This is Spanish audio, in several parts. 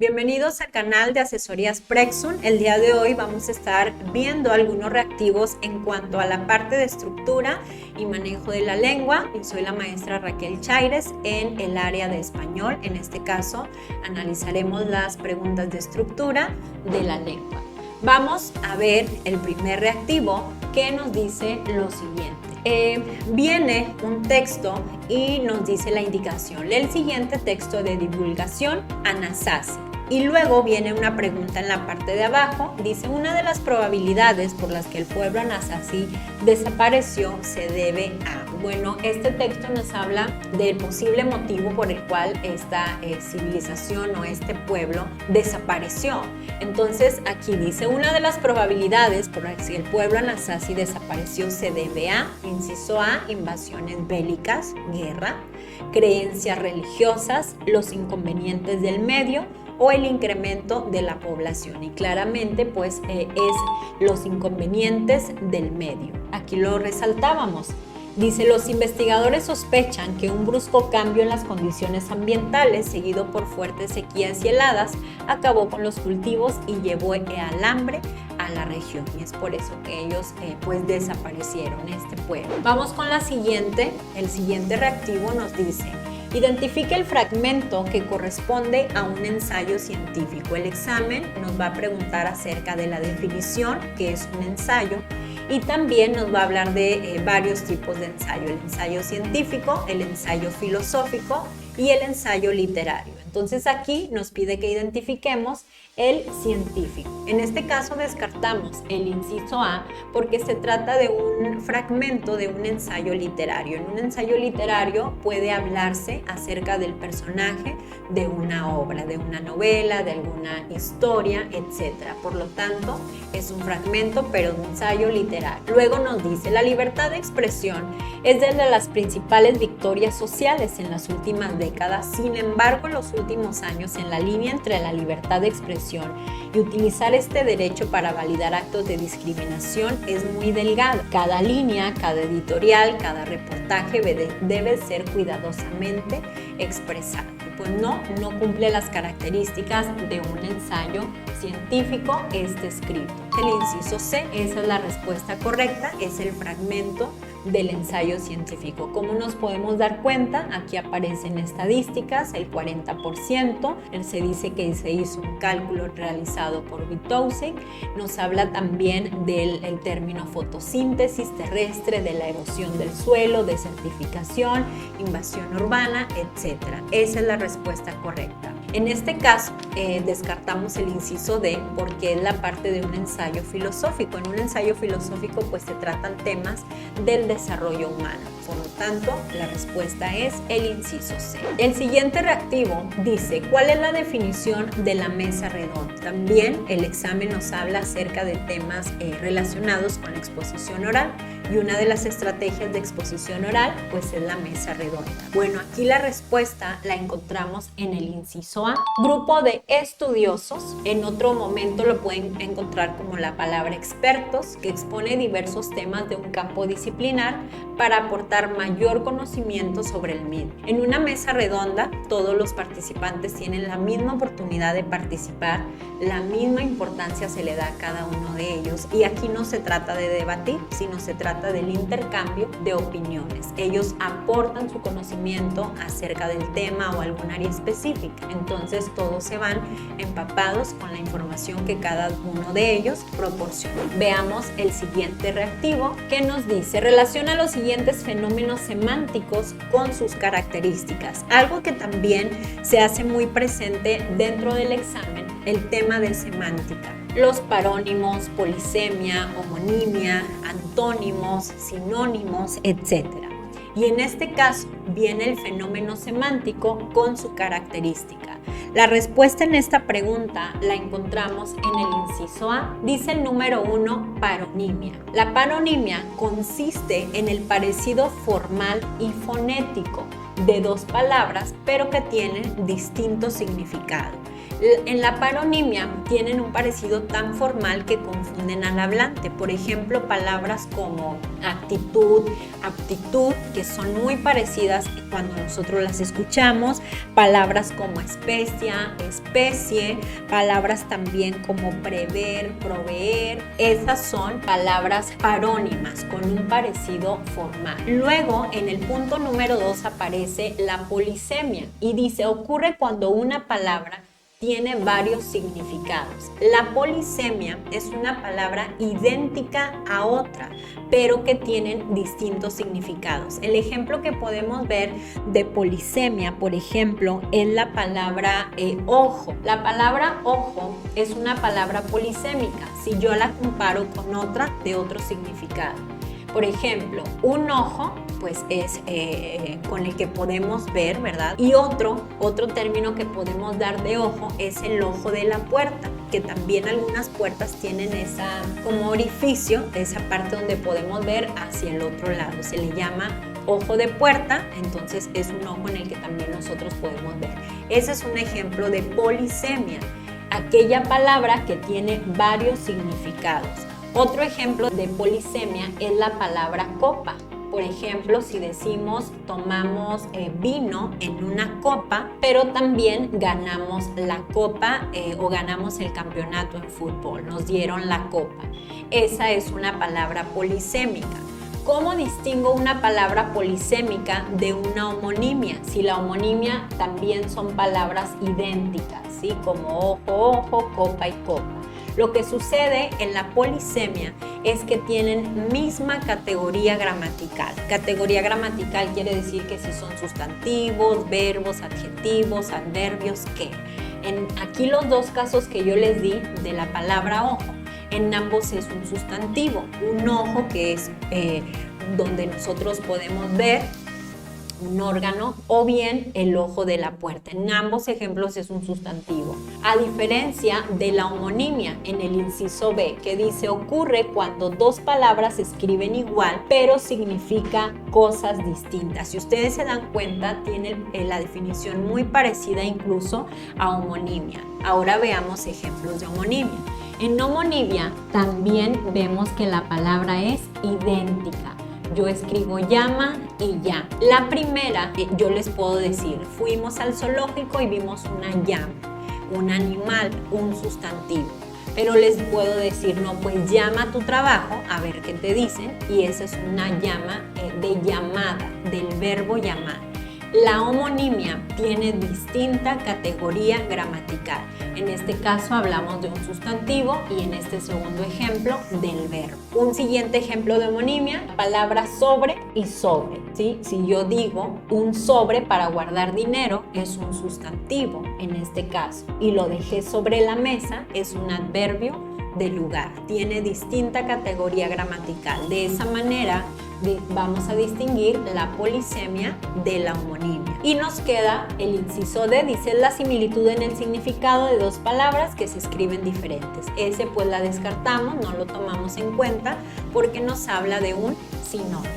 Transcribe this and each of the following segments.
Bienvenidos al canal de Asesorías Prexun. El día de hoy vamos a estar viendo algunos reactivos en cuanto a la parte de estructura y manejo de la lengua. Y soy la maestra Raquel Chaires en el área de español. En este caso, analizaremos las preguntas de estructura de la lengua. Vamos a ver el primer reactivo que nos dice lo siguiente. Viene un texto y nos dice la indicación. Lee el siguiente texto de divulgación, Anasazi. Y luego viene una pregunta en la parte de abajo. Dice, una de las probabilidades por las que el pueblo Anasazi desapareció se debe a... Bueno, este texto nos habla del posible motivo por el cual esta civilización o este pueblo desapareció. Entonces aquí dice, una de las probabilidades por las que el pueblo Anasazi desapareció se debe a, inciso A, invasiones bélicas, guerra, creencias religiosas, los inconvenientes del medio o el incremento de la población. Y claramente pues es los inconvenientes del medio. Aquí lo resaltábamos. Dice, los investigadores sospechan que un brusco cambio en las condiciones ambientales, seguido por fuertes sequías y heladas, acabó con los cultivos y llevó al hambre a la región. Y es por eso que ellos pues desaparecieron este pueblo. Vamos con la siguiente. El siguiente reactivo nos dice, identifique el fragmento que corresponde a un ensayo científico. El examen nos va a preguntar acerca de la definición, que es un ensayo, y también nos va a hablar de varios tipos de ensayo, el ensayo científico, el ensayo filosófico y el ensayo literario. Entonces aquí nos pide que identifiquemos el científico. En este caso descartamos el inciso A porque se trata de un fragmento de un ensayo literario. En un ensayo literario puede hablarse acerca del personaje de una obra, de una novela, de alguna historia, etc. Por lo tanto, es un fragmento, pero un ensayo literario. Luego nos dice, la libertad de expresión es de las principales victorias sociales en las últimas décadas. Sin embargo, en los últimos años, en la línea entre la libertad de expresión y utilizar este derecho para validar actos de discriminación es muy delgado. Cada línea, cada editorial, cada reportaje debe ser cuidadosamente expresado. Pues no cumple las características de un ensayo científico este escrito. El inciso C, esa es la respuesta correcta, es el fragmento del ensayo científico. ¿Cómo nos podemos dar cuenta? Aquí aparecen estadísticas, el 40%, se dice que se hizo un cálculo realizado por Witowski, nos habla también del término fotosíntesis terrestre, de la erosión del suelo, desertificación, invasión urbana, etc. Esa es la respuesta correcta. En este caso, descartamos el inciso D porque es la parte de un ensayo filosófico. En un ensayo filosófico pues se tratan temas del desarrollo humano. Por lo tanto, la respuesta es el inciso C. El siguiente reactivo dice, ¿cuál es la definición de la mesa redonda? También el examen nos habla acerca de temas relacionados con la exposición oral. Y una de las estrategias de exposición oral pues es la mesa redonda. Bueno, aquí la respuesta la encontramos en el inciso A. Grupo de estudiosos, en otro momento lo pueden encontrar como la palabra expertos, que expone diversos temas de un campo disciplinar para aportar mayor conocimiento sobre el mismo. En una mesa redonda, todos los participantes tienen la misma oportunidad de participar, la misma importancia se le da a cada uno de ellos y aquí no se trata de debatir, sino se trata del intercambio de opiniones. Ellos aportan su conocimiento acerca del tema o algún área específica. Entonces todos se van empapados con la información que cada uno de ellos proporciona. Veamos el siguiente reactivo que nos dice, relaciona los siguientes fenómenos semánticos con sus características. Algo que también se hace muy presente dentro del examen, el tema de semántica. Los parónimos, polisemia, homonimia, antónimos, sinónimos, etc. Y en este caso viene el fenómeno semántico con su característica. La respuesta en esta pregunta la encontramos en el inciso A. Dice el número 1, paronimia. La paronimia consiste en el parecido formal y fonético de dos palabras, pero que tienen distinto significado. En la paronimia tienen un parecido tan formal que confunden al hablante. Por ejemplo, palabras como actitud, aptitud, que son muy parecidas cuando nosotros las escuchamos, palabras como especia, especie, palabras también como prever, proveer, esas son palabras parónimas con un parecido formal. Luego, en el punto número 2 aparece la polisemia y dice, ocurre cuando una palabra tiene varios significados. La polisemia es una palabra idéntica a otra, pero que tienen distintos significados. El ejemplo que podemos ver de polisemia, por ejemplo, es la palabra ojo. La palabra ojo es una palabra polisémica si yo la comparo con otra de otro significado. Por ejemplo, un ojo pues es con el que podemos ver, ¿verdad? Y otro término que podemos dar de ojo es el ojo de la puerta, que también algunas puertas tienen esa como orificio, esa parte donde podemos ver hacia el otro lado. Se le llama ojo de puerta, entonces es un ojo en el que también nosotros podemos ver. Ese es un ejemplo de polisemia, aquella palabra que tiene varios significados. Otro ejemplo de polisemia es la palabra copa. Por ejemplo, si decimos tomamos vino en una copa, pero también ganamos la copa o ganamos el campeonato en fútbol, nos dieron la copa. Esa es una palabra polisémica. ¿Cómo distingo una palabra polisémica de una homonimia? Si la homonimia también son palabras idénticas, ¿sí? Como ojo, ojo, copa y copa. Lo que sucede en la polisemia es que tienen misma categoría gramatical. Categoría gramatical quiere decir que si son sustantivos, verbos, adjetivos, adverbios, ¿qué? Aquí los dos casos que yo les di de la palabra ojo, en ambos es un sustantivo. Un ojo que es donde nosotros podemos ver un órgano, o bien el ojo de la puerta. En ambos ejemplos es un sustantivo. A diferencia de la homonimia en el inciso B, que dice ocurre cuando dos palabras se escriben igual, pero significa cosas distintas. Si ustedes se dan cuenta, tiene la definición muy parecida incluso a homonimia. Ahora veamos ejemplos de homonimia. En homonimia también vemos que la palabra es idéntica. Yo escribo llama y ya. La primera, yo les puedo decir, fuimos al zoológico y vimos una llama, un animal, un sustantivo. Pero les puedo decir, no, pues llama a tu trabajo, a ver qué te dicen. Y esa es una llama de llamada, del verbo llamar. La homonimia tiene distinta categoría gramatical. En este caso hablamos de un sustantivo y en este segundo ejemplo del verbo. Un siguiente ejemplo de homonimia, palabra sobre y sobre, ¿sí? Si yo digo un sobre para guardar dinero es un sustantivo en este caso y lo dejé sobre la mesa es un adverbio de lugar. Tiene distinta categoría gramatical. De esa manera vamos a distinguir la polisemia de la homonimia. Y nos queda el inciso D, dice la similitud en el significado de dos palabras que se escriben diferentes. Ese pues la descartamos, no lo tomamos en cuenta porque nos habla de un sinónimo.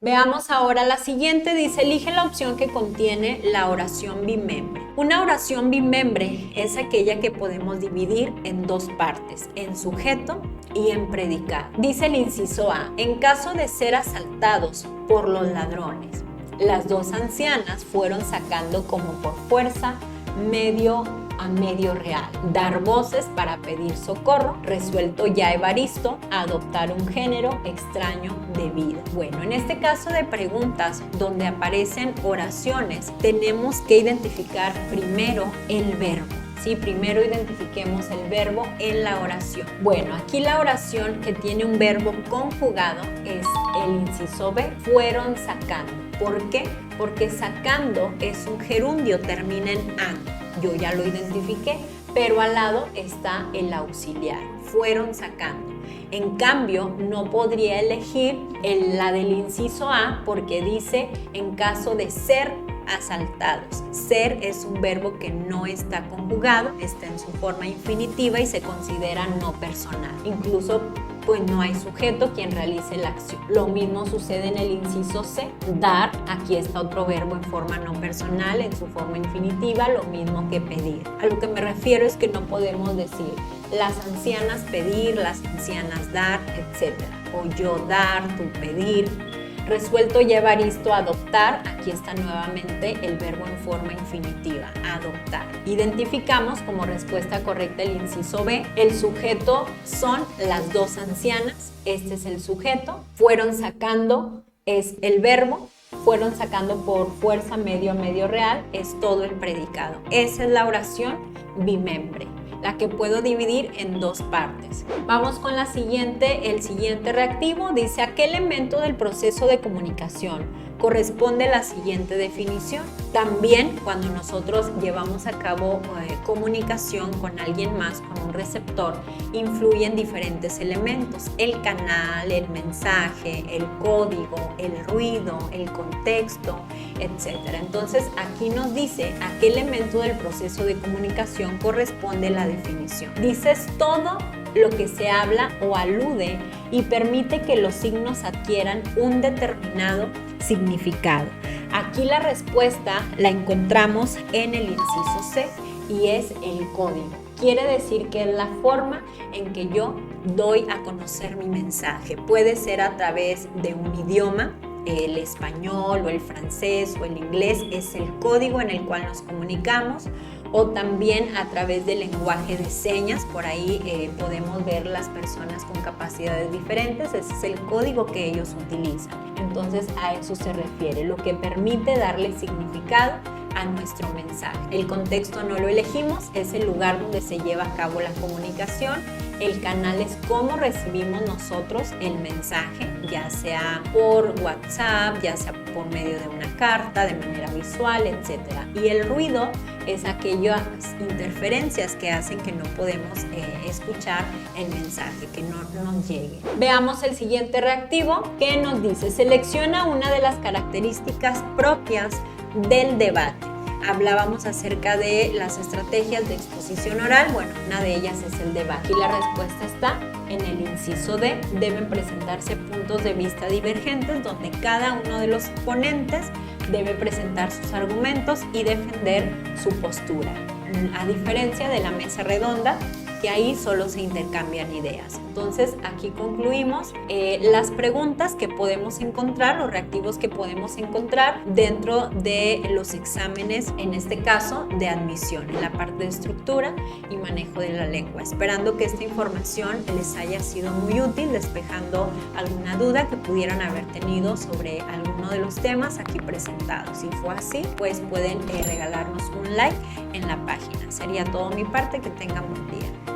Veamos ahora la siguiente, dice elige la opción que contiene la oración bimembre. Una oración bimembre es aquella que podemos dividir en dos partes, en sujeto y en predicado. Dice el inciso A, en caso de ser asaltados por los ladrones, las dos ancianas fueron sacando como por fuerza medio a medio real, dar voces para pedir socorro, resuelto ya Evaristo a adoptar un género extraño de vida. Bueno, en este caso de preguntas donde aparecen oraciones, tenemos que identificar primero el verbo. Sí, primero identifiquemos el verbo en la oración. Bueno, aquí la oración que tiene un verbo conjugado es el inciso B, fueron sacando. ¿Por qué? Porque sacando es un gerundio, termina en ando. Yo ya lo identifiqué, pero al lado está el auxiliar, fueron sacando. En cambio, no podría elegir la del inciso A porque dice en caso de ser asaltados. Ser es un verbo que no está conjugado, está en su forma infinitiva y se considera no personal. Incluso pues no hay sujeto quien realice la acción. Lo mismo sucede en el inciso C. Dar, aquí está otro verbo en forma no personal, en su forma infinitiva, lo mismo que pedir. A lo que me refiero es que no podemos decir las ancianas pedir, las ancianas dar, etc. O yo dar, tú pedir. Resuelto ya Evaristo adoptar, aquí está nuevamente el verbo en forma infinitiva, adoptar. Identificamos como respuesta correcta el inciso B. El sujeto son las dos ancianas, este es el sujeto. Fueron sacando es el verbo, fueron sacando por fuerza medio a medio real, es todo el predicado. Esa es la oración bimembre, la que puedo dividir en dos partes. Vamos con la siguiente, el siguiente reactivo dice: ¿a qué elemento del proceso de comunicación corresponde la siguiente definición? También cuando nosotros llevamos a cabo comunicación con alguien más, con un receptor, influyen diferentes elementos: el canal, el mensaje, el código, el ruido, el contexto, etc. Entonces aquí nos dice a qué elemento del proceso de comunicación corresponde la definición. Dices todo lo que se habla o alude y permite que los signos adquieran un determinado significado. Aquí la respuesta la encontramos en el inciso C y es el código. Quiere decir que es la forma en que yo doy a conocer mi mensaje. Puede ser a través de un idioma, el español o el francés o el inglés, es el código en el cual nos comunicamos, o también a través del lenguaje de señas. Por ahí podemos ver las personas con capacidades diferentes, ese es el código que ellos utilizan. Entonces a eso se refiere, lo que permite darle significado a nuestro mensaje. El contexto no lo elegimos, es el lugar donde se lleva a cabo la comunicación. El canal es cómo recibimos nosotros el mensaje, ya sea por WhatsApp, ya sea por medio de una carta, de manera visual, etc. Y el ruido es aquellas interferencias que hacen que no podemos escuchar el mensaje, que no nos llegue. Veamos el siguiente reactivo que nos dice: selecciona una de las características propias del debate. Hablábamos acerca de las estrategias de exposición oral, bueno, una de ellas es el debate. Y la respuesta está en el inciso D. Deben presentarse puntos de vista divergentes donde cada uno de los ponentes debe presentar sus argumentos y defender su postura. A diferencia de la mesa redonda, que ahí solo se intercambian ideas. Entonces aquí concluimos las preguntas que podemos encontrar, los reactivos que podemos encontrar dentro de los exámenes, en este caso de admisión, en la parte de estructura y manejo de la lengua. Esperando que esta información les haya sido muy útil, despejando alguna duda que pudieran haber tenido sobre alguno de los temas aquí presentados. Si fue así, pues pueden regalarnos un like en la página. Sería todo mi parte, que tengan buen día.